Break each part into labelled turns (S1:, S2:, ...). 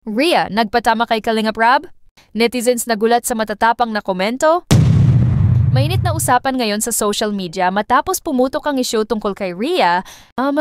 S1: Rhea, nagpatama kay Kalingap Rab? Netizens nagulat sa matatapang na komento? Mainit na usapan ngayon sa social media matapos pumutok ang isyu tungkol kay Rhea,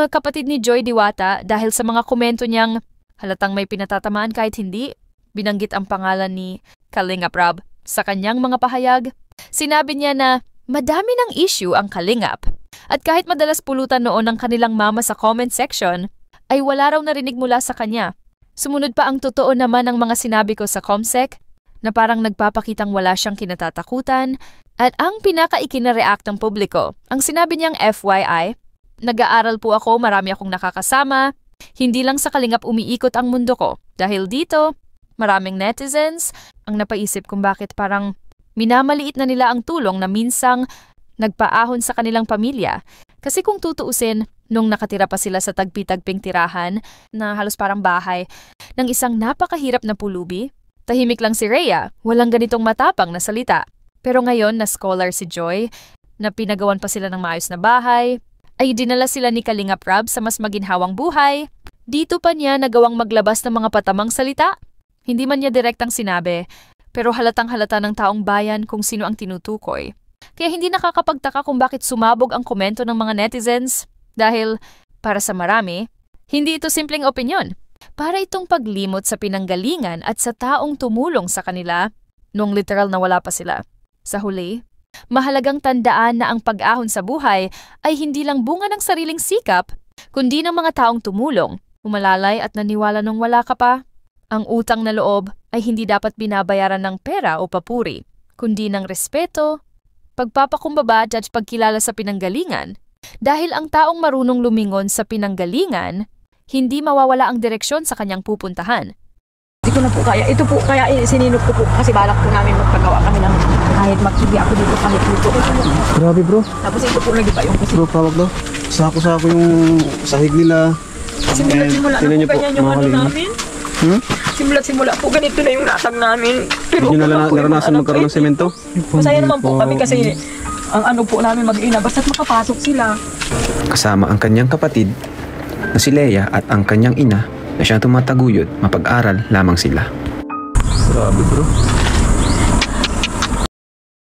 S1: kapatid ni Joy Diwata, dahil sa mga komento niyang halatang may pinatatamaan kahit hindi binanggit ang pangalan ni Kalingap Rab sa kanyang mga pahayag. Sinabi niya na madami ng issue ang Kalingap at kahit madalas pulutan noon ang kanilang mama sa comment section, ay wala raw narinig mula sa kanya. Sumunod pa ang totoo naman ng mga sinabi ko sa Comsec na parang nagpapakitang wala siyang kinatatakutan at ang pinaka-ikina-react ng publiko. Ang sinabi niyang FYI, nag-aaral po ako, marami akong nakakasama, hindi lang sa Kalingap umiikot ang mundo ko. Dahil dito, maraming netizens ang napaisip kung bakit parang minamaliit na nila ang tulong na minsang nagpaahon sa kanilang pamilya. Kasi kung tutuusin, nung nakatira pa sila sa tagpi-tagping tirahan na halos parang bahay ng isang napakahirap na pulubi, tahimik lang si Rhea, walang ganitong matapang na salita. Pero ngayon na scholar si Joy, na pinagawan pa sila ng maayos na bahay, ay dinala sila ni Kalingap Rab sa mas maginhawang buhay. Dito pa niya nagawang maglabas ng mga patamang salita. Hindi man niya direktang sinabi, pero halatang halata ng taong bayan kung sino ang tinutukoy. Kaya hindi nakakapagtaka kung bakit sumabog ang komento ng mga netizens. Dahil, para sa marami, hindi ito simpleng opinyon. Para itong paglimot sa pinanggalingan at sa taong tumulong sa kanila nung literal na wala pa sila. Sa huli, mahalagang tandaan na ang pag-ahon sa buhay ay hindi lang bunga ng sariling sikap, kundi ng mga taong tumulong, umalalay at naniwala nung wala ka pa. Ang utang na loob ay hindi dapat binabayaran ng pera o papuri, kundi ng respeto, pagpapakumbaba at pagkilala sa pinanggalingan. Dahil ang taong marunong lumingon sa pinanggalingan, hindi mawawala ang direksyon sa kanyang pupuntahan.
S2: Hindi ko na po kaya. Ito po kaya sininok ko po kasi balak po namin magpagawa kami ng kahit magsubi ako dito kahit dito.
S3: Grabe bro.
S2: Tapos ito po lagi pa yung kasi.
S3: Bro, tawag daw. Sako-sako yung sahig nila.
S2: Simula na po ganyan yung ano namin. Simula po ganito na yung natag namin. Pero
S3: hindi nyo naranasan magkaroon ng semento?
S2: Masaya naman po kami kasi ang ano po namin mag-ina basta't makapasok sila.
S4: Kasama ang kanyang kapatid na si Leia at ang kanyang ina na siyang tumataguyod, mapag-aral lamang sila.
S3: Grabe bro.